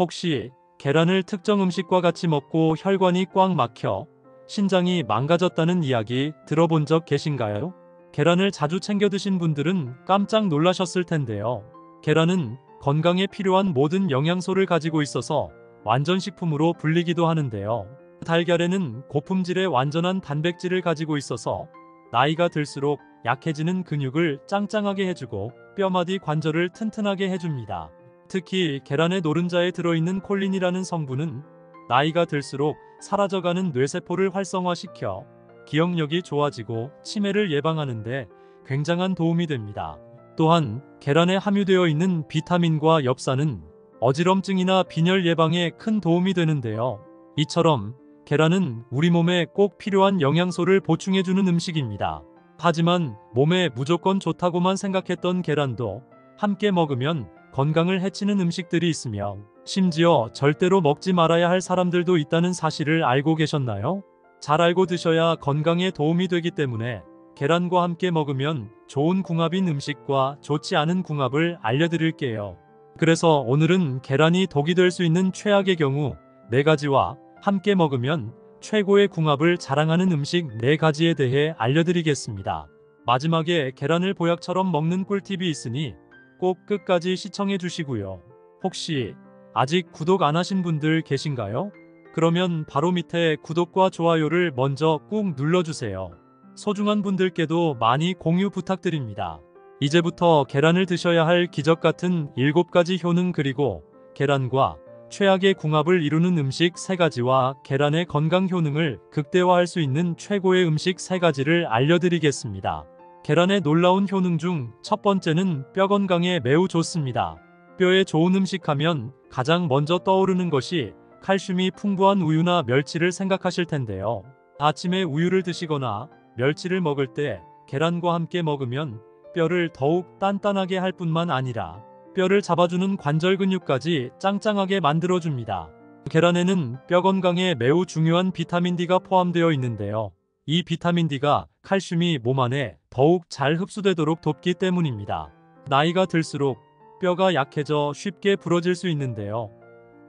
혹시 계란을 특정 음식과 같이 먹고 혈관이 꽉 막혀 신장이 망가졌다는 이야기 들어본 적 계신가요? 계란을 자주 챙겨 드신 분들은 깜짝 놀라셨을 텐데요. 계란은 건강에 필요한 모든 영양소를 가지고 있어서 완전식품으로 불리기도 하는데요. 달걀에는 고품질의 완전한 단백질을 가지고 있어서 나이가 들수록 약해지는 근육을 짱짱하게 해주고 뼈마디 관절을 튼튼하게 해줍니다. 특히 계란의 노른자에 들어있는 콜린이라는 성분은 나이가 들수록 사라져가는 뇌세포를 활성화시켜 기억력이 좋아지고 치매를 예방하는데 굉장한 도움이 됩니다. 또한 계란에 함유되어 있는 비타민과 엽산은 어지럼증이나 빈혈 예방에 큰 도움이 되는데요. 이처럼 계란은 우리 몸에 꼭 필요한 영양소를 보충해주는 음식입니다. 하지만 몸에 무조건 좋다고만 생각했던 계란도 함께 먹으면 건강을 해치는 음식들이 있으며 심지어 절대로 먹지 말아야 할 사람들도 있다는 사실을 알고 계셨나요? 잘 알고 드셔야 건강에 도움이 되기 때문에 계란과 함께 먹으면 좋은 궁합인 음식과 좋지 않은 궁합을 알려드릴게요. 그래서 오늘은 계란이 독이 될 수 있는 최악의 경우 4가지와 함께 먹으면 최고의 궁합을 자랑하는 음식 4가지에 대해 알려드리겠습니다. 마지막에 계란을 보약처럼 먹는 꿀팁이 있으니 꼭 끝까지 시청해 주시고요. 혹시 아직 구독 안 하신 분들 계신가요? 그러면 바로 밑에 구독과 좋아요를 먼저 꾹 눌러주세요. 소중한 분들께도 많이 공유 부탁드립니다. 이제부터 계란을 드셔야 할 기적 같은 7가지 효능 그리고 계란과 최악의 궁합을 이루는 음식 3가지와 계란의 건강 효능을 극대화할 수 있는 최고의 음식 3가지를 알려드리겠습니다. 계란의 놀라운 효능 중 첫 번째는 뼈 건강에 매우 좋습니다. 뼈에 좋은 음식 하면 가장 먼저 떠오르는 것이 칼슘이 풍부한 우유나 멸치를 생각하실 텐데요. 아침에 우유를 드시거나 멸치를 먹을 때 계란과 함께 먹으면 뼈를 더욱 단단하게 할 뿐만 아니라 뼈를 잡아주는 관절 근육까지 짱짱하게 만들어줍니다. 계란에는 뼈 건강에 매우 중요한 비타민 D가 포함되어 있는데요. 이 비타민 D가 칼슘이 몸 안에 더욱 잘 흡수되도록 돕기 때문입니다. 나이가 들수록 뼈가 약해져 쉽게 부러질 수 있는데요.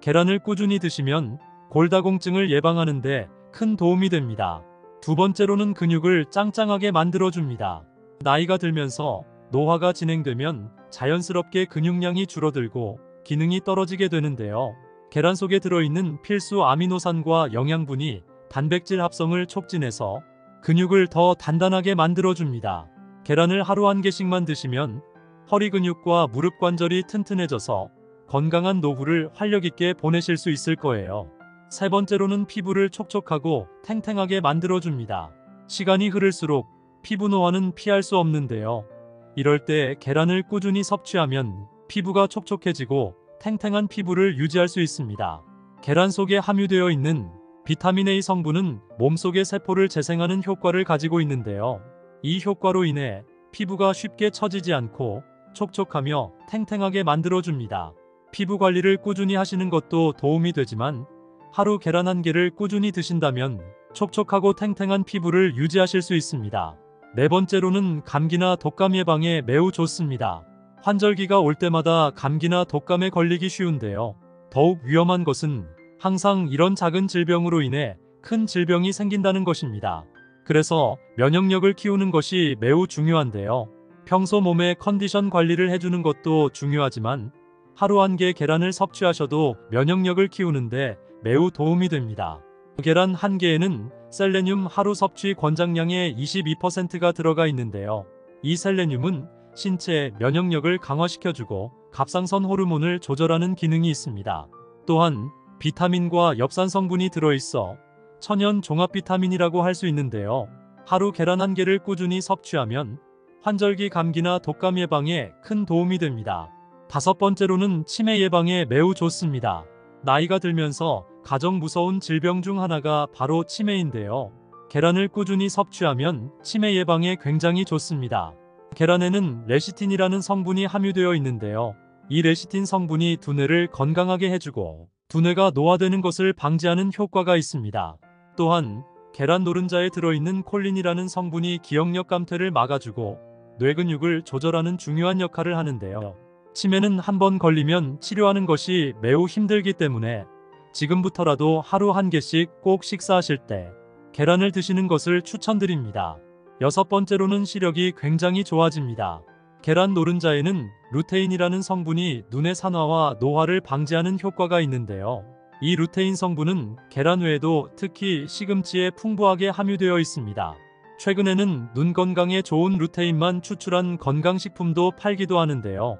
계란을 꾸준히 드시면 골다공증을 예방하는데 큰 도움이 됩니다. 두 번째로는 근육을 짱짱하게 만들어줍니다. 나이가 들면서 노화가 진행되면 자연스럽게 근육량이 줄어들고 기능이 떨어지게 되는데요. 계란 속에 들어있는 필수 아미노산과 영양분이 단백질 합성을 촉진해서 근육을 더 단단하게 만들어줍니다. 계란을 하루 1개씩만 드시면 허리 근육과 무릎 관절이 튼튼해져서 건강한 노후를 활력 있게 보내실 수 있을 거예요. 세 번째로는 피부를 촉촉하고 탱탱하게 만들어줍니다. 시간이 흐를수록 피부 노화는 피할 수 없는데요. 이럴 때 계란을 꾸준히 섭취하면 피부가 촉촉해지고 탱탱한 피부를 유지할 수 있습니다. 계란 속에 함유되어 있는 비타민 A 성분은 몸속의 세포를 재생하는 효과를 가지고 있는데요. 이 효과로 인해 피부가 쉽게 처지지 않고 촉촉하며 탱탱하게 만들어줍니다. 피부 관리를 꾸준히 하시는 것도 도움이 되지만 하루 계란 1개를 꾸준히 드신다면 촉촉하고 탱탱한 피부를 유지하실 수 있습니다. 네 번째로는 감기나 독감 예방에 매우 좋습니다. 환절기가 올 때마다 감기나 독감에 걸리기 쉬운데요. 더욱 위험한 것은 항상 이런 작은 질병으로 인해 큰 질병이 생긴다는 것입니다. 그래서 면역력을 키우는 것이 매우 중요한데요. 평소 몸의 컨디션 관리를 해주는 것도 중요하지만 하루 1개 계란을 섭취하셔도 면역력을 키우는데 매우 도움이 됩니다. 계란 1개에는 셀레늄 하루 섭취 권장량의 22%가 들어가 있는데요. 이 셀레늄은 신체 면역력을 강화시켜주고 갑상선 호르몬을 조절하는 기능이 있습니다. 또한 비타민과 엽산 성분이 들어있어 천연 종합 비타민이라고 할 수 있는데요. 하루 계란 1개를 꾸준히 섭취하면 환절기 감기나 독감 예방에 큰 도움이 됩니다. 다섯 번째로는 치매 예방에 매우 좋습니다. 나이가 들면서 가장 무서운 질병 중 하나가 바로 치매인데요. 계란을 꾸준히 섭취하면 치매 예방에 굉장히 좋습니다. 계란에는 레시틴이라는 성분이 함유되어 있는데요. 이 레시틴 성분이 두뇌를 건강하게 해주고 두뇌가 노화되는 것을 방지하는 효과가 있습니다. 또한 계란 노른자에 들어있는 콜린이라는 성분이 기억력 감퇴를 막아주고 뇌 근육을 조절하는 중요한 역할을 하는데요. 치매는 한 번 걸리면 치료하는 것이 매우 힘들기 때문에 지금부터라도 하루 한 개씩 꼭 식사하실 때 계란을 드시는 것을 추천드립니다. 여섯 번째로는 시력이 굉장히 좋아집니다. 계란 노른자에는 루테인이라는 성분이 눈의 산화와 노화를 방지하는 효과가 있는데요. 이 루테인 성분은 계란 외에도 특히 시금치에 풍부하게 함유되어 있습니다. 최근에는 눈 건강에 좋은 루테인만 추출한 건강식품도 팔기도 하는데요.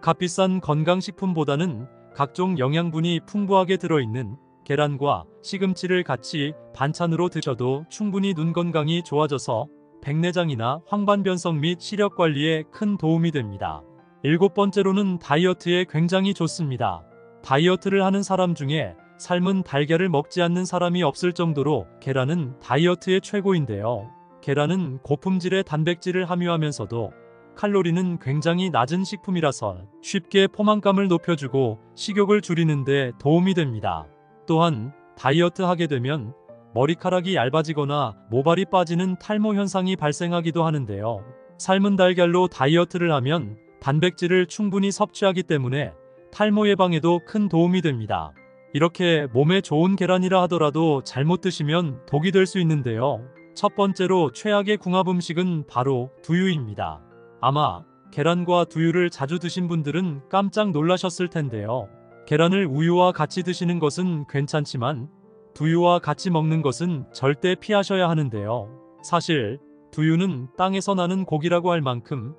값비싼 건강식품보다는 각종 영양분이 풍부하게 들어있는 계란과 시금치를 같이 반찬으로 드셔도 충분히 눈 건강이 좋아져서 백내장이나 황반변성 및 시력 관리에 큰 도움이 됩니다. 일곱 번째로는 다이어트에 굉장히 좋습니다. 다이어트를 하는 사람 중에 삶은 달걀을 먹지 않는 사람이 없을 정도로 계란은 다이어트의 최고인데요. 계란은 고품질의 단백질을 함유하면서도 칼로리는 굉장히 낮은 식품이라서 쉽게 포만감을 높여주고 식욕을 줄이는 데 도움이 됩니다. 또한 다이어트 하게 되면 머리카락이 얇아지거나 모발이 빠지는 탈모 현상이 발생하기도 하는데요. 삶은 달걀로 다이어트를 하면 단백질을 충분히 섭취하기 때문에 탈모 예방에도 큰 도움이 됩니다. 이렇게 몸에 좋은 계란이라 하더라도 잘못 드시면 독이 될 수 있는데요. 첫 번째로 최악의 궁합 음식은 바로 두유입니다. 아마 계란과 두유를 자주 드신 분들은 깜짝 놀라셨을 텐데요. 계란을 우유와 같이 드시는 것은 괜찮지만 두유와 같이 먹는 것은 절대 피하셔야 하는데요. 사실 두유는 땅에서 나는 고기라고 할 만큼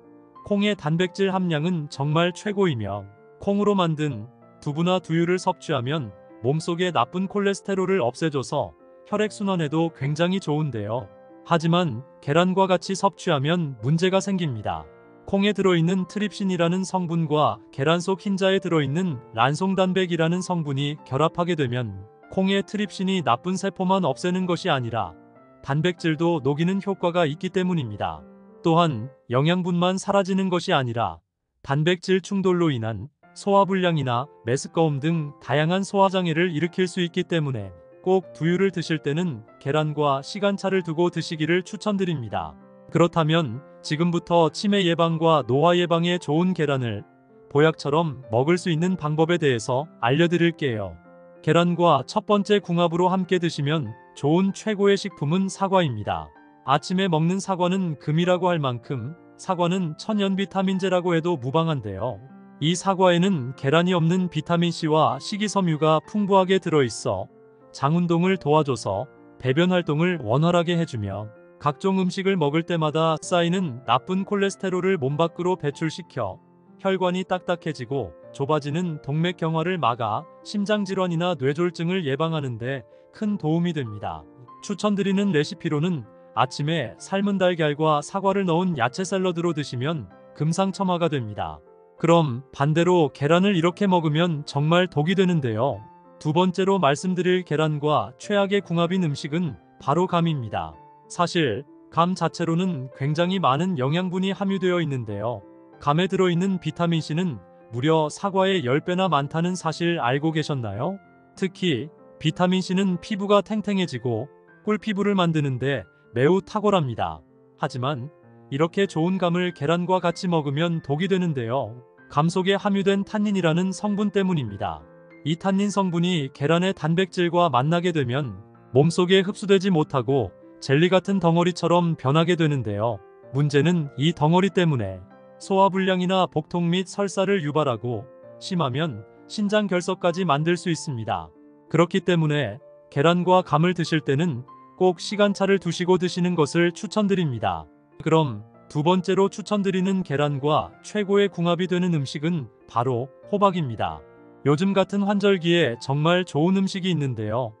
콩의 단백질 함량은 정말 최고이며 콩으로 만든 두부나 두유를 섭취하면 몸속의 나쁜 콜레스테롤을 없애줘서 혈액순환에도 굉장히 좋은데요. 하지만 계란과 같이 섭취하면 문제가 생깁니다. 콩에 들어있는 트립신이라는 성분과 계란 속 흰자에 들어있는 란송단백이라는 성분이 결합하게 되면 콩의 트립신이 나쁜 세포만 없애는 것이 아니라 단백질도 녹이는 효과가 있기 때문입니다. 또한 영양분만 사라지는 것이 아니라 단백질 충돌로 인한 소화불량이나 메스꺼움 등 다양한 소화장애를 일으킬 수 있기 때문에 꼭 두유를 드실 때는 계란과 시간차를 두고 드시기를 추천드립니다. 그렇다면 지금부터 치매 예방과 노화 예방에 좋은 계란을 보약처럼 먹을 수 있는 방법에 대해서 알려드릴게요. 계란과 첫 번째 궁합으로 함께 드시면 좋은 최고의 식품은 사과입니다. 아침에 먹는 사과는 금이라고 할 만큼 사과는 천연 비타민제라고 해도 무방한데요. 이 사과에는 계란이 없는 비타민C와 식이섬유가 풍부하게 들어있어 장 운동을 도와줘서 배변 활동을 원활하게 해주며 각종 음식을 먹을 때마다 쌓이는 나쁜 콜레스테롤을 몸 밖으로 배출시켜 혈관이 딱딱해지고 좁아지는 동맥경화를 막아 심장질환이나 뇌졸중을 예방하는 데 큰 도움이 됩니다. 추천드리는 레시피로는 아침에 삶은 달걀과 사과를 넣은 야채 샐러드로 드시면 금상첨화가 됩니다. 그럼 반대로 계란을 이렇게 먹으면 정말 독이 되는데요. 두 번째로 말씀드릴 계란과 최악의 궁합인 음식은 바로 감입니다. 사실 감 자체로는 굉장히 많은 영양분이 함유되어 있는데요. 감에 들어있는 비타민C는 무려 사과의 10배나 많다는 사실 알고 계셨나요? 특히 비타민C는 피부가 탱탱해지고 꿀피부를 만드는데 매우 탁월합니다. 하지만 이렇게 좋은 감을 계란과 같이 먹으면 독이 되는데요. 감 속에 함유된 탄닌이라는 성분 때문입니다. 이 탄닌 성분이 계란의 단백질과 만나게 되면 몸속에 흡수되지 못하고 젤리 같은 덩어리처럼 변하게 되는데요. 문제는 이 덩어리 때문에 소화불량이나 복통 및 설사를 유발하고 심하면 신장결석까지 만들 수 있습니다. 그렇기 때문에 계란과 감을 드실 때는 꼭 시간차를 두시고 드시는 것을 추천드립니다. 그럼 두 번째로 추천드리는 계란과 최고의 궁합이 되는 음식은 바로 호박입니다. 요즘 같은 환절기에 정말 좋은 음식이 있는데요.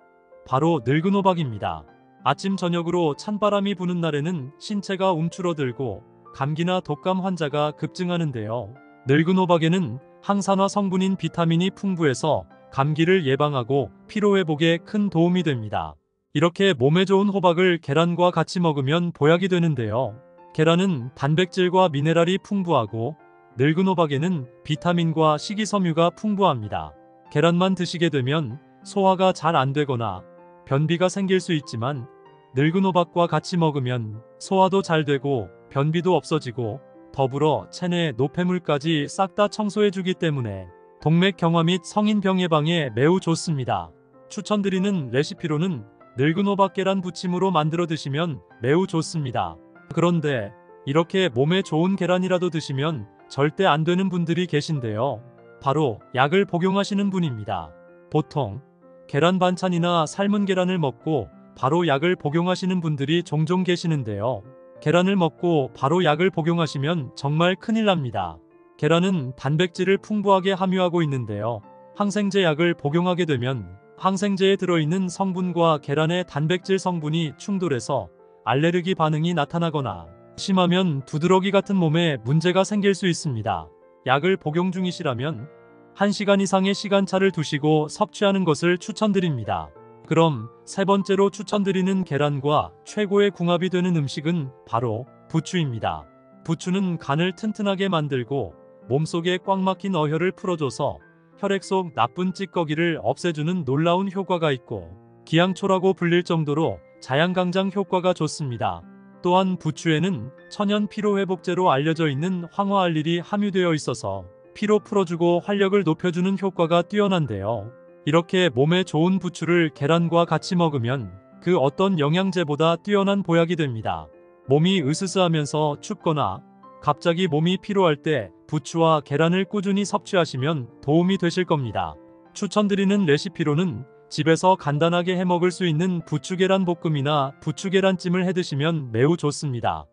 바로 늙은 호박입니다. 아침 저녁으로 찬바람이 부는 날에는 신체가 움츠러들고 감기나 독감 환자가 급증하는데요. 늙은 호박에는 항산화 성분인 비타민이 풍부해서 감기를 예방하고 피로회복에 큰 도움이 됩니다. 이렇게 몸에 좋은 호박을 계란과 같이 먹으면 보약이 되는데요. 계란은 단백질과 미네랄이 풍부하고 늙은 호박에는 비타민과 식이섬유가 풍부합니다. 계란만 드시게 되면 소화가 잘 안 되거나 변비가 생길 수 있지만 늙은 호박과 같이 먹으면 소화도 잘 되고 변비도 없어지고 더불어 체내 노폐물까지 싹 다 청소해주기 때문에 동맥경화 및 성인병 예방에 매우 좋습니다. 추천드리는 레시피로는 늙은 호박 계란 부침으로 만들어 드시면 매우 좋습니다. 그런데 이렇게 몸에 좋은 계란이라도 드시면 절대 안 되는 분들이 계신데요. 바로 약을 복용하시는 분입니다. 보통 계란 반찬이나 삶은 계란을 먹고 바로 약을 복용하시는 분들이 종종 계시는데요. 계란을 먹고 바로 약을 복용하시면 정말 큰일 납니다. 계란은 단백질을 풍부하게 함유하고 있는데요. 항생제 약을 복용하게 되면 항생제에 들어있는 성분과 계란의 단백질 성분이 충돌해서 알레르기 반응이 나타나거나 심하면 두드러기 같은 몸에 문제가 생길 수 있습니다. 약을 복용 중이시라면 1시간 이상의 시간차를 두시고 섭취하는 것을 추천드립니다. 그럼 세 번째로 추천드리는 계란과 최고의 궁합이 되는 음식은 바로 부추입니다. 부추는 간을 튼튼하게 만들고 몸속에 꽉 막힌 어혈을 풀어줘서 혈액 속 나쁜 찌꺼기를 없애주는 놀라운 효과가 있고 기양초라고 불릴 정도로 자양강장 효과가 좋습니다. 또한 부추에는 천연 피로회복제로 알려져 있는 황화알릴이 함유되어 있어서 피로 풀어주고 활력을 높여주는 효과가 뛰어난데요. 이렇게 몸에 좋은 부추를 계란과 같이 먹으면 그 어떤 영양제보다 뛰어난 보약이 됩니다. 몸이 으스스하면서 춥거나 갑자기 몸이 피로할 때 부추와 계란을 꾸준히 섭취하시면 도움이 되실 겁니다. 추천드리는 레시피로는 집에서 간단하게 해먹을 수 있는 부추계란 볶음이나 부추계란찜을 해드시면 매우 좋습니다.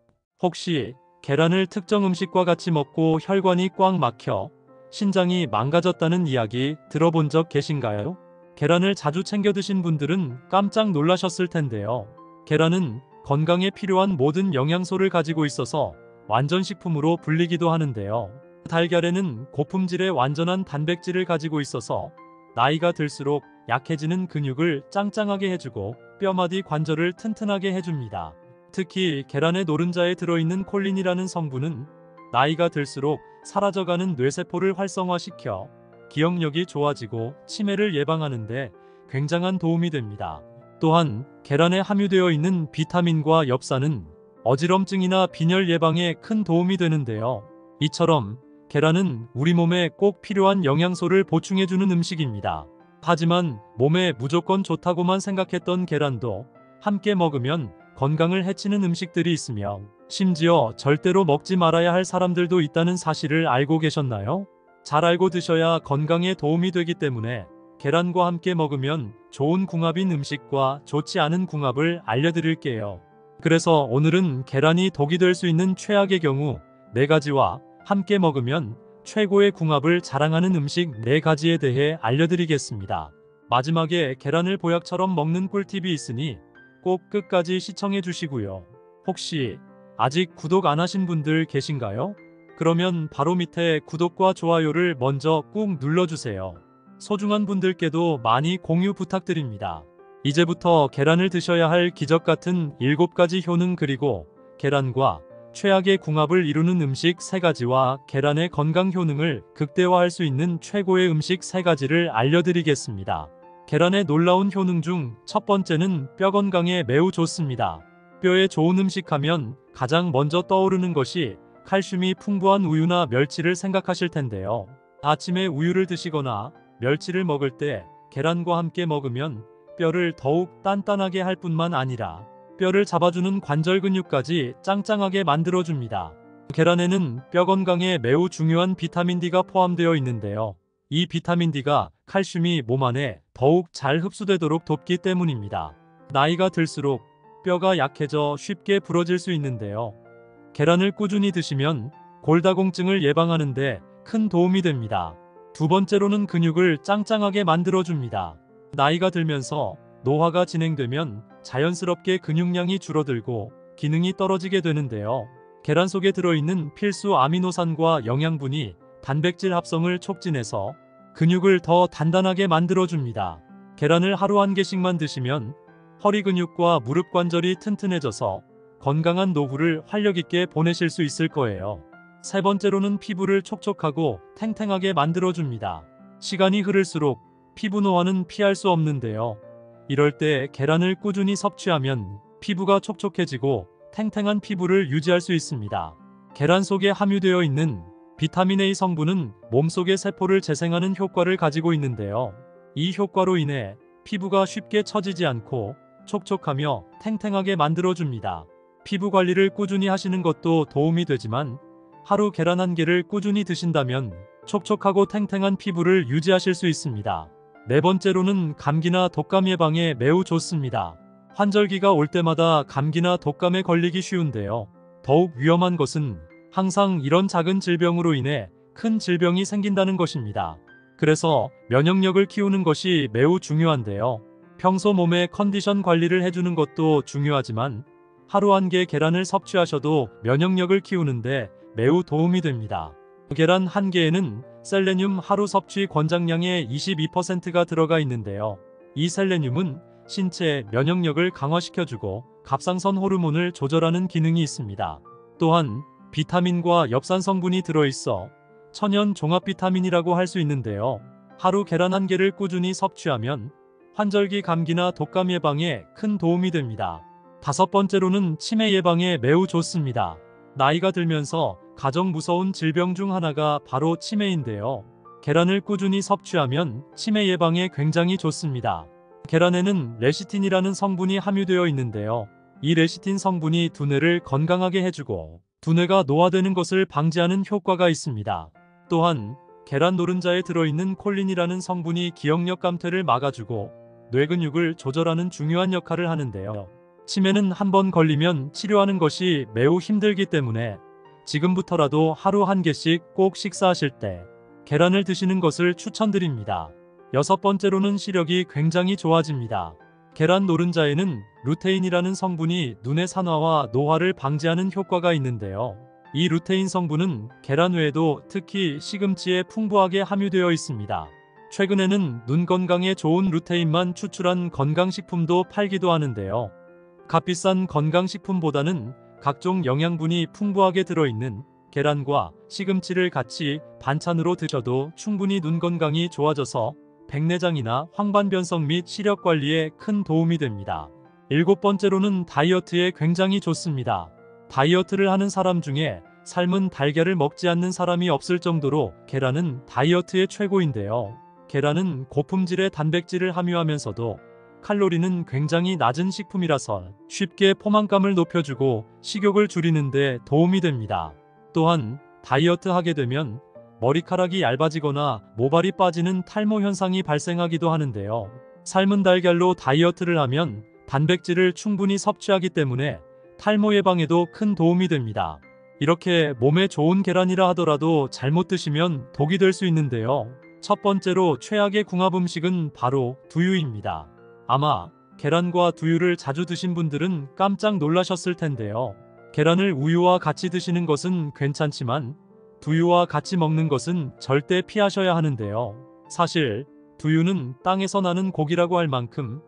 혹시 계란을 특정 음식과 같이 먹고 혈관이 꽉 막혀 신장이 망가졌다는 이야기 들어본 적 계신가요? 계란을 자주 챙겨 드신 분들은 깜짝 놀라셨을 텐데요. 계란은 건강에 필요한 모든 영양소를 가지고 있어서 완전식품으로 불리기도 하는데요. 달걀에는 고품질의 완전한 단백질을 가지고 있어서 나이가 들수록 약해지는 근육을 짱짱하게 해주고 뼈마디 관절을 튼튼하게 해줍니다. 특히 계란의 노른자에 들어있는 콜린이라는 성분은 나이가 들수록 사라져가는 뇌세포를 활성화시켜 기억력이 좋아지고 치매를 예방하는데 굉장한 도움이 됩니다. 또한 계란에 함유되어 있는 비타민과 엽산은 어지럼증이나 빈혈 예방에 큰 도움이 되는데요. 이처럼 계란은 우리 몸에 꼭 필요한 영양소를 보충해주는 음식입니다. 하지만 몸에 무조건 좋다고만 생각했던 계란도 함께 먹으면 건강을 해치는 음식들이 있으며 심지어 절대로 먹지 말아야 할 사람들도 있다는 사실을 알고 계셨나요? 잘 알고 드셔야 건강에 도움이 되기 때문에 계란과 함께 먹으면 좋은 궁합인 음식과 좋지 않은 궁합을 알려드릴게요. 그래서 오늘은 계란이 독이 될 수 있는 최악의 경우 4가지와 함께 먹으면 최고의 궁합을 자랑하는 음식 4가지에 대해 알려드리겠습니다. 마지막에 계란을 보약처럼 먹는 꿀팁이 있으니 꼭 끝까지 시청해 주시고요. 혹시 아직 구독 안 하신 분들 계신가요? 그러면 바로 밑에 구독과 좋아요를 먼저 꾹 눌러주세요. 소중한 분들께도 많이 공유 부탁드립니다. 이제부터 계란을 드셔야 할 기적 같은 7가지 효능 그리고 계란과 최악의 궁합을 이루는 음식 3가지와 계란의 건강 효능을 극대화할 수 있는 최고의 음식 3가지를 알려드리겠습니다. 계란의 놀라운 효능 중 첫 번째는 뼈 건강에 매우 좋습니다. 뼈에 좋은 음식 하면 가장 먼저 떠오르는 것이 칼슘이 풍부한 우유나 멸치를 생각하실 텐데요. 아침에 우유를 드시거나 멸치를 먹을 때 계란과 함께 먹으면 뼈를 더욱 단단하게 할 뿐만 아니라 뼈를 잡아주는 관절 근육까지 짱짱하게 만들어줍니다. 계란에는 뼈 건강에 매우 중요한 비타민 D가 포함되어 있는데요. 이 비타민 D가 칼슘이 몸 안에 더욱 잘 흡수되도록 돕기 때문입니다. 나이가 들수록 뼈가 약해져 쉽게 부러질 수 있는데요. 계란을 꾸준히 드시면 골다공증을 예방하는 데 큰 도움이 됩니다. 두 번째로는 근육을 짱짱하게 만들어줍니다. 나이가 들면서 노화가 진행되면 자연스럽게 근육량이 줄어들고 기능이 떨어지게 되는데요. 계란 속에 들어있는 필수 아미노산과 영양분이 단백질 합성을 촉진해서 근육을 더 단단하게 만들어줍니다. 계란을 하루 1개씩만 드시면 허리 근육과 무릎 관절이 튼튼해져서 건강한 노후를 활력있게 보내실 수 있을 거예요. 세 번째로는 피부를 촉촉하고 탱탱하게 만들어줍니다. 시간이 흐를수록 피부 노화는 피할 수 없는데요. 이럴 때 계란을 꾸준히 섭취하면 피부가 촉촉해지고 탱탱한 피부를 유지할 수 있습니다. 계란 속에 함유되어 있는 비타민 A 성분은 몸속의 세포를 재생하는 효과를 가지고 있는데요. 이 효과로 인해 피부가 쉽게 처지지 않고 촉촉하며 탱탱하게 만들어줍니다. 피부 관리를 꾸준히 하시는 것도 도움이 되지만 하루 계란 한 개를 꾸준히 드신다면 촉촉하고 탱탱한 피부를 유지하실 수 있습니다. 네 번째로는 감기나 독감 예방에 매우 좋습니다. 환절기가 올 때마다 감기나 독감에 걸리기 쉬운데요. 더욱 위험한 것은 항상 이런 작은 질병으로 인해 큰 질병이 생긴다는 것입니다. 그래서 면역력을 키우는 것이 매우 중요한데요. 평소 몸의 컨디션 관리를 해주는 것도 중요하지만 하루 한 개 계란을 섭취하셔도 면역력을 키우는데 매우 도움이 됩니다. 계란 한 개에는 셀레늄 하루 섭취 권장량의 22%가 들어가 있는데요. 이 셀레늄은 신체 면역력을 강화시켜주고 갑상선 호르몬을 조절하는 기능이 있습니다. 또한 비타민과 엽산 성분이 들어있어 천연 종합 비타민이라고 할 수 있는데요. 하루 계란 한 개를 꾸준히 섭취하면 환절기 감기나 독감 예방에 큰 도움이 됩니다. 다섯 번째로는 치매 예방에 매우 좋습니다. 나이가 들면서 가장 무서운 질병 중 하나가 바로 치매인데요. 계란을 꾸준히 섭취하면 치매 예방에 굉장히 좋습니다. 계란에는 레시틴이라는 성분이 함유되어 있는데요. 이 레시틴 성분이 두뇌를 건강하게 해주고 두뇌가 노화되는 것을 방지하는 효과가 있습니다. 또한 계란 노른자에 들어있는 콜린이라는 성분이 기억력 감퇴를 막아주고 뇌근육을 조절하는 중요한 역할을 하는데요. 치매는 한번 걸리면 치료하는 것이 매우 힘들기 때문에 지금부터라도 하루 한 개씩 꼭 식사하실 때 계란을 드시는 것을 추천드립니다. 여섯 번째로는 시력이 굉장히 좋아집니다. 계란 노른자에는 루테인이라는 성분이 눈의 산화와 노화를 방지하는 효과가 있는데요. 이 루테인 성분은 계란 외에도 특히 시금치에 풍부하게 함유되어 있습니다. 최근에는 눈 건강에 좋은 루테인만 추출한 건강식품도 팔기도 하는데요. 값비싼 건강식품보다는 각종 영양분이 풍부하게 들어있는 계란과 시금치를 같이 반찬으로 드셔도 충분히 눈 건강이 좋아져서 백내장이나 황반변성 및 시력 관리에 큰 도움이 됩니다. 일곱 번째로는 다이어트에 굉장히 좋습니다. 다이어트를 하는 사람 중에 삶은 달걀을 먹지 않는 사람이 없을 정도로 계란은 다이어트의 최고인데요. 계란은 고품질의 단백질을 함유하면서도 칼로리는 굉장히 낮은 식품이라서 쉽게 포만감을 높여주고 식욕을 줄이는 데 도움이 됩니다. 또한 다이어트 하게 되면 머리카락이 얇아지거나 모발이 빠지는 탈모 현상이 발생하기도 하는데요. 삶은 달걀로 다이어트를 하면 단백질을 충분히 섭취하기 때문에 탈모 예방에도 큰 도움이 됩니다. 이렇게 몸에 좋은 계란이라 하더라도 잘못 드시면 독이 될 수 있는데요. 첫 번째로 최악의 궁합 음식은 바로 두유입니다. 아마 계란과 두유를 자주 드신 분들은 깜짝 놀라셨을 텐데요. 계란을 우유와 같이 드시는 것은 괜찮지만 두유와 같이 먹는 것은 절대 피하셔야 하는데요. 사실 두유는 땅에서 나는 고기라고 할 만큼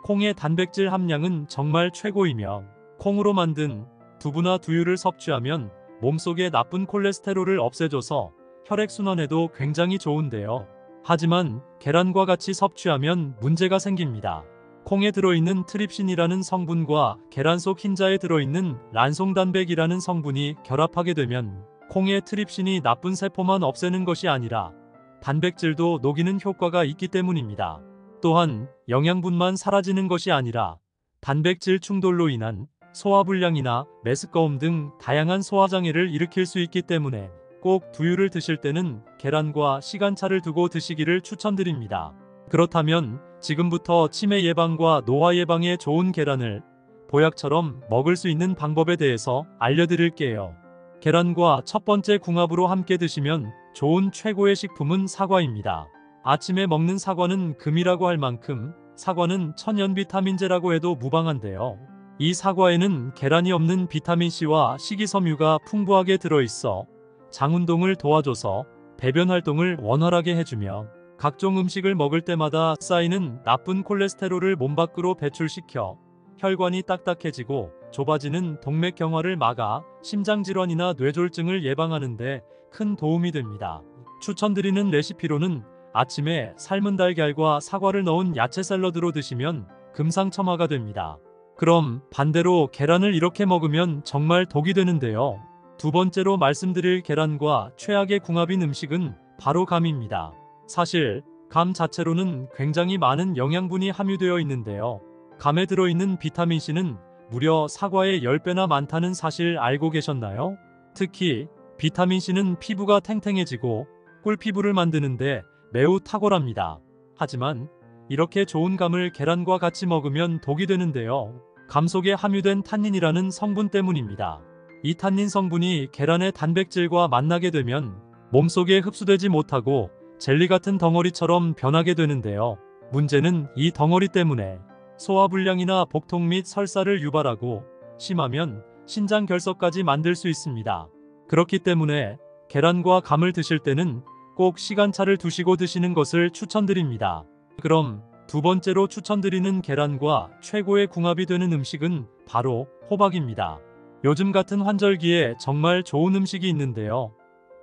콩의 단백질 함량은 정말 최고이며 콩으로 만든 두부나 두유를 섭취하면 몸속의 나쁜 콜레스테롤을 없애줘서 혈액순환에도 굉장히 좋은데요. 하지만 계란과 같이 섭취하면 문제가 생깁니다. 콩에 들어있는 트립신이라는 성분과 계란 속 흰자에 들어있는 란송단백이라는 성분이 결합하게 되면 콩의 트립신이 나쁜 세포만 없애는 것이 아니라 단백질도 녹이는 효과가 있기 때문입니다. 또한 영양분만 사라지는 것이 아니라 단백질 충돌로 인한 소화불량이나 메스꺼움 등 다양한 소화장애를 일으킬 수 있기 때문에 꼭 두유를 드실 때는 계란과 시간차를 두고 드시기를 추천드립니다. 그렇다면 지금부터 치매 예방과 노화 예방에 좋은 계란을 보약처럼 먹을 수 있는 방법에 대해서 알려드릴게요. 계란과 첫 번째 궁합으로 함께 드시면 좋은 최고의 식품은 사과입니다. 아침에 먹는 사과는 금이라고 할 만큼 사과는 천연 비타민제라고 해도 무방한데요. 이 사과에는 계란이 없는 비타민C와 식이섬유가 풍부하게 들어있어 장운동을 도와줘서 배변 활동을 원활하게 해주며 각종 음식을 먹을 때마다 쌓이는 나쁜 콜레스테롤을 몸 밖으로 배출시켜 혈관이 딱딱해지고 좁아지는 동맥경화를 막아 심장질환이나 뇌졸중을 예방하는 데 큰 도움이 됩니다. 추천드리는 레시피로는 아침에 삶은 달걀과 사과를 넣은 야채 샐러드로 드시면 금상첨화가 됩니다. 그럼 반대로 계란을 이렇게 먹으면 정말 독이 되는데요. 두 번째로 말씀드릴 계란과 최악의 궁합인 음식은 바로 감입니다. 사실 감 자체로는 굉장히 많은 영양분이 함유되어 있는데요. 감에 들어있는 비타민C는 무려 사과의 10배나 많다는 사실 알고 계셨나요? 특히 비타민C는 피부가 탱탱해지고 꿀피부를 만드는데 매우 탁월합니다. 하지만 이렇게 좋은 감을 계란과 같이 먹으면 독이 되는데요. 감 속에 함유된 탄닌이라는 성분 때문입니다. 이 탄닌 성분이 계란의 단백질과 만나게 되면 몸속에 흡수되지 못하고 젤리 같은 덩어리처럼 변하게 되는데요. 문제는 이 덩어리 때문에 소화불량이나 복통 및 설사를 유발하고 심하면 신장 결석까지 만들 수 있습니다. 그렇기 때문에 계란과 감을 드실 때는 꼭 시간차를 두시고 드시는 것을 추천드립니다. 그럼 두 번째로 추천드리는 계란과 최고의 궁합이 되는 음식은 바로 호박입니다. 요즘 같은 환절기에 정말 좋은 음식이 있는데요.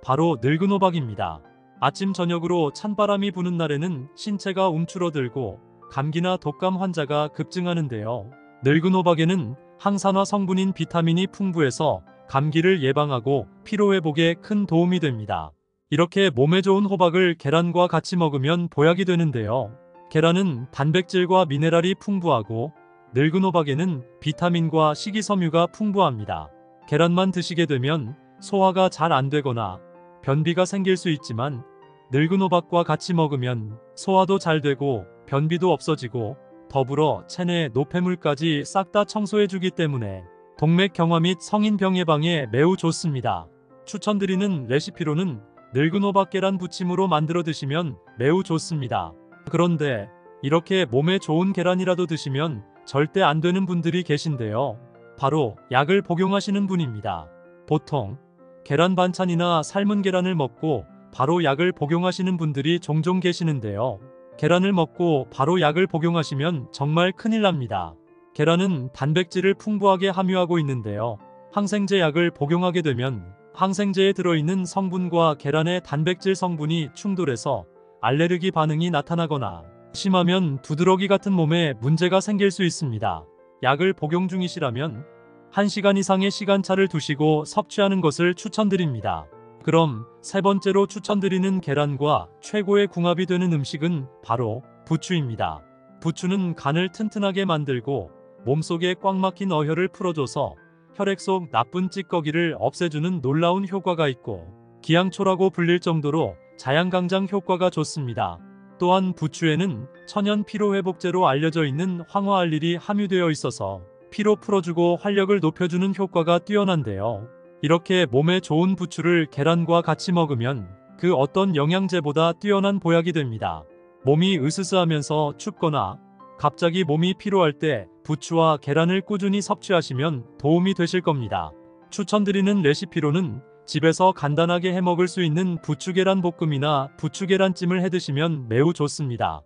바로 늙은 호박입니다. 아침 저녁으로 찬바람이 부는 날에는 신체가 움츠러들고 감기나 독감 환자가 급증하는데요. 늙은 호박에는 항산화 성분인 비타민이 풍부해서 감기를 예방하고 피로회복에 큰 도움이 됩니다. 이렇게 몸에 좋은 호박을 계란과 같이 먹으면 보약이 되는데요. 계란은 단백질과 미네랄이 풍부하고 늙은 호박에는 비타민과 식이섬유가 풍부합니다. 계란만 드시게 되면 소화가 잘 안 되거나 변비가 생길 수 있지만 늙은 호박과 같이 먹으면 소화도 잘 되고 변비도 없어지고 더불어 체내 노폐물까지 싹 다 청소해주기 때문에 동맥경화 및 성인병 예방에 매우 좋습니다. 추천드리는 레시피로는 늙은 호박 계란 부침으로 만들어 드시면 매우 좋습니다. 그런데 이렇게 몸에 좋은 계란이라도 드시면 절대 안 되는 분들이 계신데요. 바로 약을 복용하시는 분입니다. 보통 계란 반찬이나 삶은 계란을 먹고 바로 약을 복용하시는 분들이 종종 계시는데요. 계란을 먹고 바로 약을 복용하시면 정말 큰일 납니다. 계란은 단백질을 풍부하게 함유하고 있는데요. 항생제 약을 복용하게 되면 항생제에 들어있는 성분과 계란의 단백질 성분이 충돌해서 알레르기 반응이 나타나거나 심하면 두드러기 같은 몸에 문제가 생길 수 있습니다. 약을 복용 중이시라면 1시간 이상의 시간차를 두시고 섭취하는 것을 추천드립니다. 그럼 세 번째로 추천드리는 계란과 최고의 궁합이 되는 음식은 바로 부추입니다. 부추는 간을 튼튼하게 만들고 몸속에 꽉 막힌 어혈을 풀어줘서 혈액 속 나쁜 찌꺼기를 없애주는 놀라운 효과가 있고 기양초라고 불릴 정도로 자양강장 효과가 좋습니다. 또한 부추에는 천연 피로회복제로 알려져 있는 황화알릴이 함유되어 있어서 피로 풀어주고 활력을 높여주는 효과가 뛰어난데요. 이렇게 몸에 좋은 부추를 계란과 같이 먹으면 그 어떤 영양제보다 뛰어난 보약이 됩니다. 몸이 으스스하면서 춥거나 갑자기 몸이 피로할 때 부추와 계란을 꾸준히 섭취하시면 도움이 되실 겁니다. 추천드리는 레시피로는 집에서 간단하게 해먹을 수 있는 부추계란 볶음이나 부추계란찜을 해드시면 매우 좋습니다.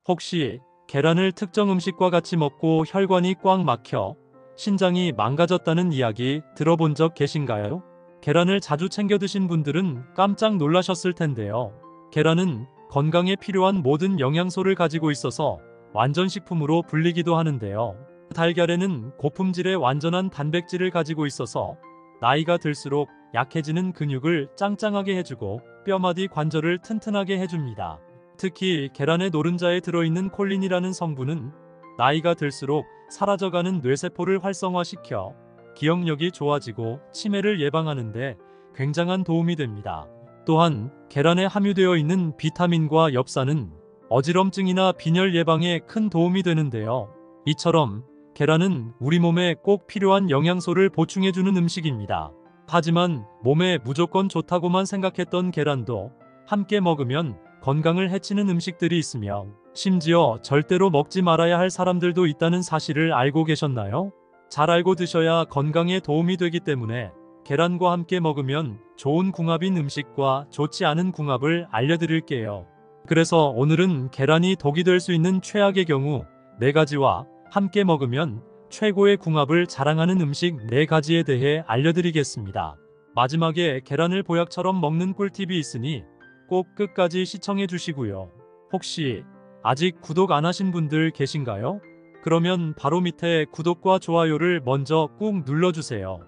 혹시 계란을 특정 음식과 같이 먹고 혈관이 꽉 막혀 신장이 망가졌다는 이야기 들어본 적 계신가요? 계란을 자주 챙겨 드신 분들은 깜짝 놀라셨을 텐데요. 계란은 건강에 필요한 모든 영양소를 가지고 있어서 완전식품으로 불리기도 하는데요. 달걀에는 고품질의 완전한 단백질을 가지고 있어서 나이가 들수록 약해지는 근육을 짱짱하게 해주고 뼈마디 관절을 튼튼하게 해줍니다. 특히 계란의 노른자에 들어있는 콜린이라는 성분은 나이가 들수록 사라져가는 뇌세포를 활성화시켜 기억력이 좋아지고 치매를 예방하는데 굉장한 도움이 됩니다. 또한 계란에 함유되어 있는 비타민과 엽산은 어지럼증이나 빈혈 예방에 큰 도움이 되는데요. 이처럼 계란은 우리 몸에 꼭 필요한 영양소를 보충해주는 음식입니다. 하지만 몸에 무조건 좋다고만 생각했던 계란도 함께 먹으면 건강을 해치는 음식들이 있으며 심지어 절대로 먹지 말아야 할 사람들도 있다는 사실을 알고 계셨나요? 잘 알고 드셔야 건강에 도움이 되기 때문에 계란과 함께 먹으면 좋은 궁합인 음식과 좋지 않은 궁합을 알려드릴게요. 그래서 오늘은 계란이 독이 될 수 있는 최악의 경우 4가지와 함께 먹으면 최고의 궁합을 자랑하는 음식 4가지에 대해 알려드리겠습니다. 마지막에 계란을 보약처럼 먹는 꿀팁이 있으니 꼭 끝까지 시청해 주시고요. 혹시 아직 구독 안 하신 분들 계신가요? 그러면 바로 밑에 구독과 좋아요를 먼저 꾹 눌러주세요.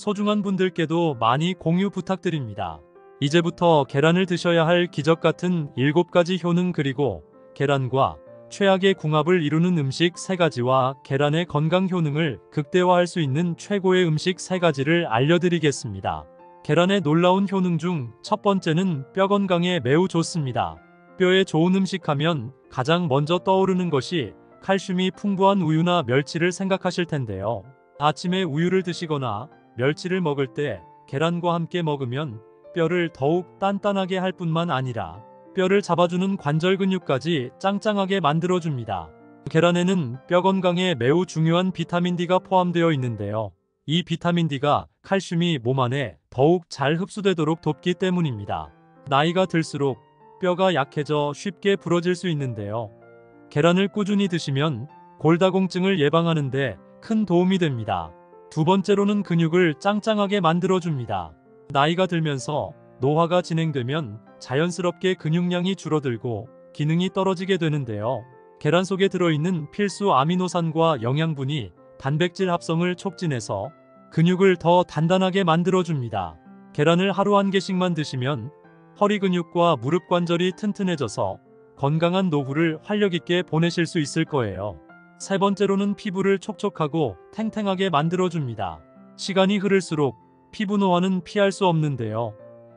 소중한 분들께도 많이 공유 부탁드립니다. 이제부터 계란을 드셔야 할 기적 같은 7가지 효능 그리고 계란과 최악의 궁합을 이루는 음식 3가지와 계란의 건강 효능을 극대화할 수 있는 최고의 음식 3가지를 알려드리겠습니다. 계란의 놀라운 효능 중 첫 번째는 뼈 건강에 매우 좋습니다. 뼈에 좋은 음식 하면 가장 먼저 떠오르는 것이 칼슘이 풍부한 우유나 멸치를 생각하실 텐데요. 아침에 우유를 드시거나 멸치를 먹을 때 계란과 함께 먹으면 뼈를 더욱 단단하게 할 뿐만 아니라 뼈를 잡아주는 관절 근육까지 짱짱하게 만들어줍니다. 계란에는 뼈 건강에 매우 중요한 비타민 D가 포함되어 있는데요. 이 비타민 D가 칼슘이 몸 안에 더욱 잘 흡수되도록 돕기 때문입니다. 나이가 들수록 뼈가 약해져 쉽게 부러질 수 있는데요. 계란을 꾸준히 드시면 골다공증을 예방하는 데 큰 도움이 됩니다. 두 번째로는 근육을 짱짱하게 만들어줍니다. 나이가 들면서 노화가 진행되면 자연스럽게 근육량이 줄어들고 기능이 떨어지게 되는데요. 계란 속에 들어있는 필수 아미노산과 영양분이 단백질 합성을 촉진해서 근육을 더 단단하게 만들어줍니다. 계란을 하루 1개씩만 드시면 허리 근육과 무릎 관절이 튼튼해져서 건강한 노후를 활력 있게 보내실 수 있을 거예요. 세 번째로는 피부를 촉촉하고 탱탱하게 만들어줍니다. 시간이 흐를수록 피부 노화는 피할 수 없는데요.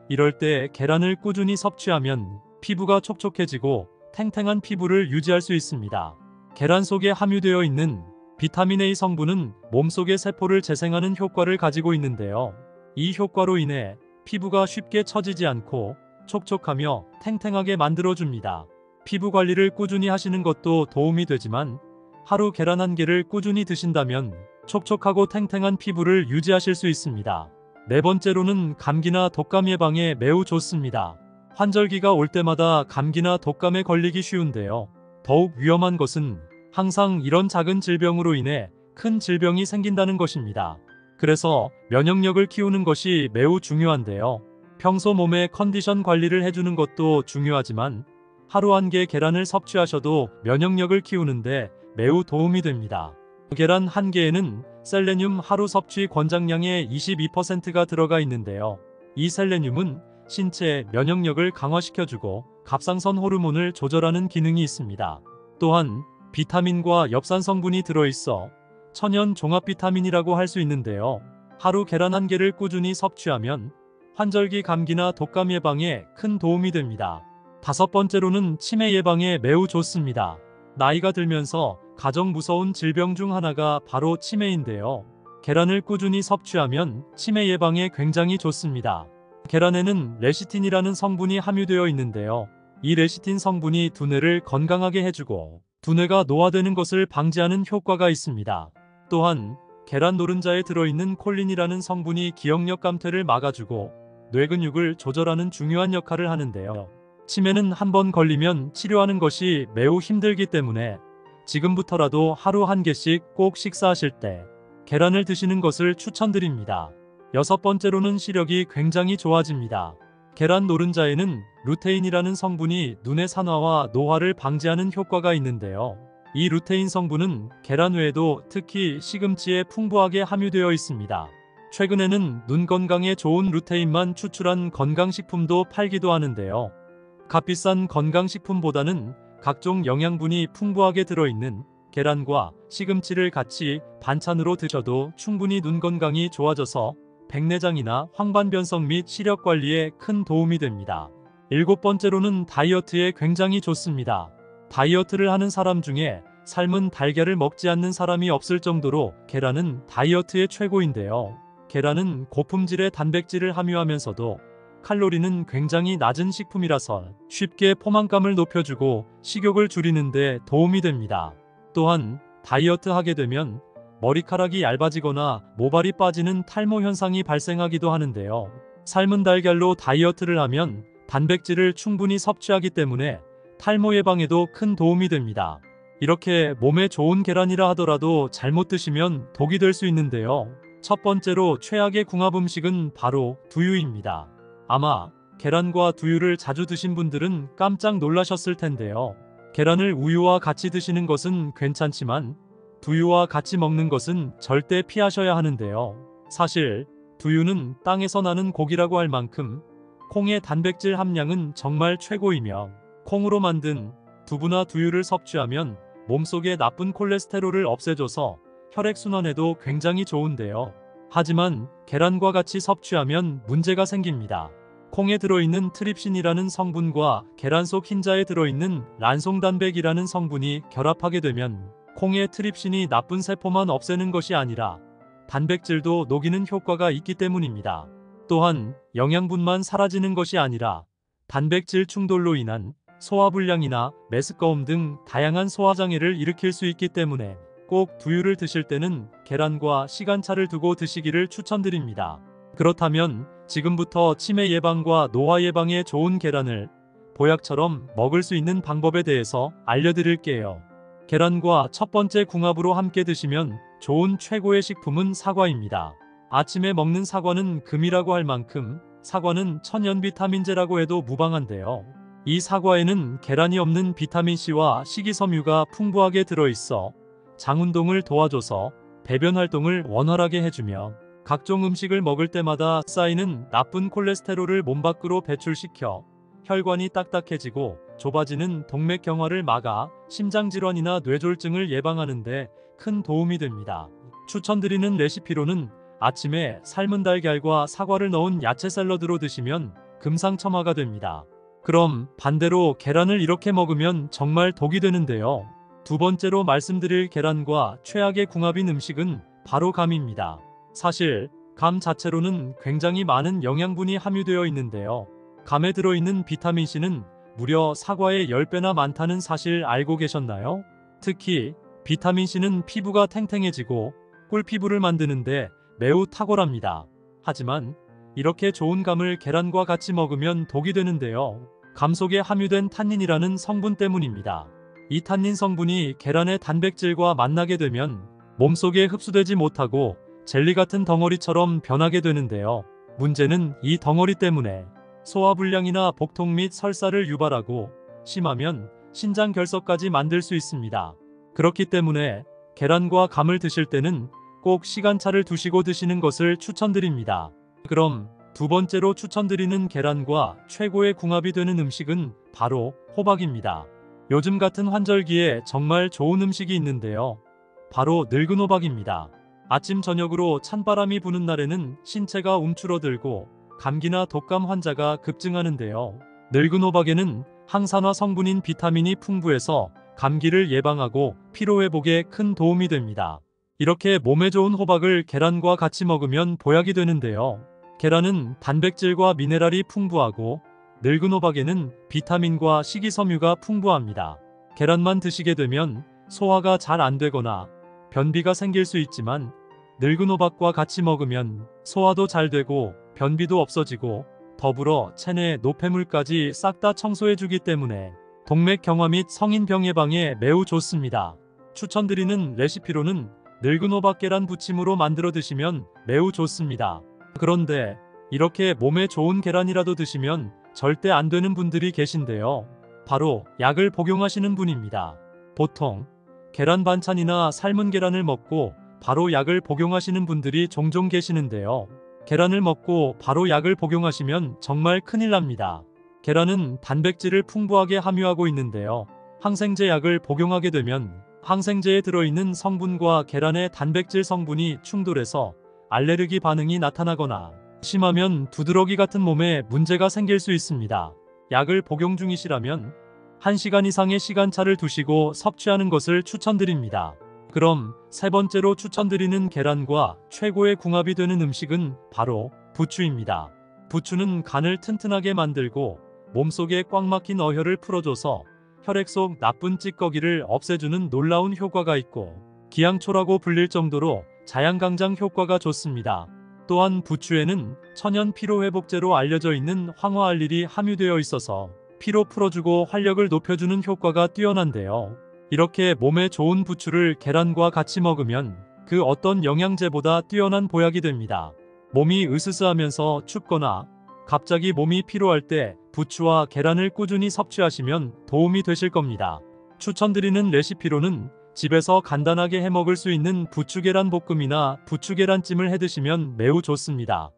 이럴 때 계란을 꾸준히 섭취하면 피부가 촉촉해지고 탱탱한 피부를 유지할 수 있습니다. 계란 속에 함유되어 있는 비타민 A 성분은 몸속의 세포를 재생하는 효과를 가지고 있는데요. 이 효과로 인해 피부가 쉽게 처지지 않고 촉촉하며 탱탱하게 만들어줍니다. 피부 관리를 꾸준히 하시는 것도 도움이 되지만 하루 계란 1개를 꾸준히 드신다면 촉촉하고 탱탱한 피부를 유지하실 수 있습니다. 네 번째로는 감기나 독감 예방에 매우 좋습니다. 환절기가 올 때마다 감기나 독감에 걸리기 쉬운데요. 더욱 위험한 것은 항상 이런 작은 질병으로 인해 큰 질병이 생긴다는 것입니다. 그래서 면역력을 키우는 것이 매우 중요한데요. 평소 몸의 컨디션 관리를 해주는 것도 중요하지만 하루 1개 계란을 섭취하셔도 면역력을 키우는데 매우 도움이 됩니다. 계란 1개에는 셀레늄 하루 섭취 권장량의 22%가 들어가 있는데요. 이 셀레늄은 신체의 면역력을 강화시켜주고 갑상선 호르몬을 조절하는 기능이 있습니다. 또한 비타민과 엽산 성분이 들어있어 천연 종합 비타민이라고 할 수 있는데요. 하루 계란 1개를 꾸준히 섭취하면 환절기 감기나 독감 예방에 큰 도움이 됩니다. 다섯 번째로는 치매 예방에 매우 좋습니다. 나이가 들면서 가장 무서운 질병 중 하나가 바로 치매인데요. 계란을 꾸준히 섭취하면 치매 예방에 굉장히 좋습니다. 계란에는 레시틴이라는 성분이 함유되어 있는데요. 이 레시틴 성분이 두뇌를 건강하게 해주고 두뇌가 노화되는 것을 방지하는 효과가 있습니다. 또한 계란 노른자에 들어있는 콜린이라는 성분이 기억력 감퇴를 막아주고 뇌 근육을 조절하는 중요한 역할을 하는데요. 치매는 한번 걸리면 치료하는 것이 매우 힘들기 때문에 지금부터라도 하루 1개씩 꼭 식사하실 때 계란을 드시는 것을 추천드립니다. 여섯 번째로는 시력이 굉장히 좋아집니다. 계란 노른자에는 루테인이라는 성분이 눈의 산화와 노화를 방지하는 효과가 있는데요. 이 루테인 성분은 계란 외에도 특히 시금치에 풍부하게 함유되어 있습니다. 최근에는 눈 건강에 좋은 루테인만 추출한 건강식품도 팔기도 하는데요. 값비싼 건강식품보다는 각종 영양분이 풍부하게 들어있는 계란과 시금치를 같이 반찬으로 드셔도 충분히 눈 건강이 좋아져서 백내장이나 황반변성 및 시력 관리에 큰 도움이 됩니다. 일곱 번째로는 다이어트에 굉장히 좋습니다. 다이어트를 하는 사람 중에 삶은 달걀을 먹지 않는 사람이 없을 정도로 계란은 다이어트의 최고인데요. 계란은 고품질의 단백질을 함유하면서도 칼로리는 굉장히 낮은 식품이라서 쉽게 포만감을 높여주고 식욕을 줄이는 데 도움이 됩니다. 또한 다이어트 하게 되면 머리카락이 얇아지거나 모발이 빠지는 탈모 현상이 발생하기도 하는데요. 삶은 달걀로 다이어트를 하면 단백질을 충분히 섭취하기 때문에 탈모 예방에도 큰 도움이 됩니다. 이렇게 몸에 좋은 계란이라 하더라도 잘못 드시면 독이 될 수 있는데요. 첫 번째로 최악의 궁합 음식은 바로 두유입니다. 아마 계란과 두유를 자주 드신 분들은 깜짝 놀라셨을 텐데요. 계란을 우유와 같이 드시는 것은 괜찮지만 두유와 같이 먹는 것은 절대 피하셔야 하는데요. 사실 두유는 땅에서 나는 고기라고 할 만큼 콩의 단백질 함량은 정말 최고이며, 콩으로 만든 두부나 두유를 섭취하면 몸속의 나쁜 콜레스테롤을 없애줘서 혈액순환에도 굉장히 좋은데요. 하지만 계란과 같이 섭취하면 문제가 생깁니다. 콩에 들어있는 트립신이라는 성분과 계란 속 흰자에 들어있는 란송단백이라는 성분이 결합하게 되면 콩의 트립신이 나쁜 세포만 없애는 것이 아니라 단백질도 녹이는 효과가 있기 때문입니다. 또한 영양분만 사라지는 것이 아니라 단백질 충돌로 인한 소화불량이나 메스꺼움 등 다양한 소화장애를 일으킬 수 있기 때문에 꼭 두유를 드실 때는 계란과 시간차를 두고 드시기를 추천드립니다. 그렇다면 지금부터 치매 예방과 노화 예방에 좋은 계란을 보약처럼 먹을 수 있는 방법에 대해서 알려드릴게요. 계란과 첫 번째 궁합으로 함께 드시면 좋은 최고의 식품은 사과입니다. 아침에 먹는 사과는 금이라고 할 만큼 사과는 천연 비타민제라고 해도 무방한데요. 이 사과에는 계란이 없는 비타민C와 식이섬유가 풍부하게 들어있어 장 운동을 도와줘서 배변 활동을 원활하게 해주며 각종 음식을 먹을 때마다 쌓이는 나쁜 콜레스테롤을 몸 밖으로 배출시켜 혈관이 딱딱해지고 좁아지는 동맥경화를 막아 심장질환이나 뇌졸중을 예방하는 데 큰 도움이 됩니다. 추천드리는 레시피로는 아침에 삶은 달걀과 사과를 넣은 야채 샐러드로 드시면 금상첨화가 됩니다. 그럼 반대로 계란을 이렇게 먹으면 정말 독이 되는데요. 두 번째로 말씀드릴 계란과 최악의 궁합인 음식은 바로 감입니다. 사실 감 자체로는 굉장히 많은 영양분이 함유되어 있는데요. 감에 들어있는 비타민C는 무려 사과의 10배나 많다는 사실 알고 계셨나요? 특히 비타민C는 피부가 탱탱해지고 꿀피부를 만드는데 매우 탁월합니다. 하지만 이렇게 좋은 감을 계란과 같이 먹으면 독이 되는데요. 감 속에 함유된 탄닌이라는 성분 때문입니다. 이 탄닌 성분이 계란의 단백질과 만나게 되면 몸속에 흡수되지 못하고 젤리 같은 덩어리처럼 변하게 되는데요. 문제는 이 덩어리 때문에 소화불량이나 복통 및 설사를 유발하고 심하면 신장 결석까지 만들 수 있습니다. 그렇기 때문에 계란과 감을 드실 때는 꼭 시간차를 두시고 드시는 것을 추천드립니다. 그럼 두 번째로 추천드리는 계란과 최고의 궁합이 되는 음식은 바로 호박입니다. 요즘 같은 환절기에 정말 좋은 음식이 있는데요. 바로 늙은 호박입니다. 아침 저녁으로 찬바람이 부는 날에는 신체가 움츠러들고 감기나 독감 환자가 급증하는데요. 늙은 호박에는 항산화 성분인 비타민이 풍부해서 감기를 예방하고 피로회복에 큰 도움이 됩니다. 이렇게 몸에 좋은 호박을 계란과 같이 먹으면 보약이 되는데요. 계란은 단백질과 미네랄이 풍부하고 늙은 호박에는 비타민과 식이섬유가 풍부합니다. 계란만 드시게 되면 소화가 잘 안 되거나 변비가 생길 수 있지만 늙은 호박과 같이 먹으면 소화도 잘 되고 변비도 없어지고 더불어 체내 노폐물까지 싹 다 청소해주기 때문에 동맥경화 및 성인병 예방에 매우 좋습니다. 추천드리는 레시피로는 늙은 호박 계란 부침으로 만들어 드시면 매우 좋습니다. 그런데 이렇게 몸에 좋은 계란이라도 드시면 절대 안 되는 분들이 계신데요. 바로 약을 복용하시는 분입니다. 보통 계란 반찬이나 삶은 계란을 먹고 바로 약을 복용하시는 분들이 종종 계시는데요. 계란을 먹고 바로 약을 복용하시면 정말 큰일 납니다. 계란은 단백질을 풍부하게 함유하고 있는데요. 항생제 약을 복용하게 되면 항생제에 들어있는 성분과 계란의 단백질 성분이 충돌해서 알레르기 반응이 나타나거나 심하면 두드러기 같은 몸에 문제가 생길 수 있습니다. 약을 복용 중이시라면 1시간 이상의 시간차를 두시고 섭취하는 것을 추천드립니다. 그럼 세 번째로 추천드리는 계란과 최고의 궁합이 되는 음식은 바로 부추입니다. 부추는 간을 튼튼하게 만들고 몸속에 꽉 막힌 어혈을 풀어줘서 혈액 속 나쁜 찌꺼기를 없애주는 놀라운 효과가 있고 기양초라고 불릴 정도로 자양강장 효과가 좋습니다. 또한 부추에는 천연 피로회복제로 알려져 있는 황화알릴이 함유되어 있어서 피로 풀어주고 활력을 높여주는 효과가 뛰어난데요. 이렇게 몸에 좋은 부추를 계란과 같이 먹으면 그 어떤 영양제보다 뛰어난 보약이 됩니다. 몸이 으스스하면서 춥거나 갑자기 몸이 피로할 때 부추와 계란을 꾸준히 섭취하시면 도움이 되실 겁니다. 추천드리는 레시피로는 집에서 간단하게 해먹을 수 있는 부추계란 볶음이나 부추계란찜을 해드시면 매우 좋습니다.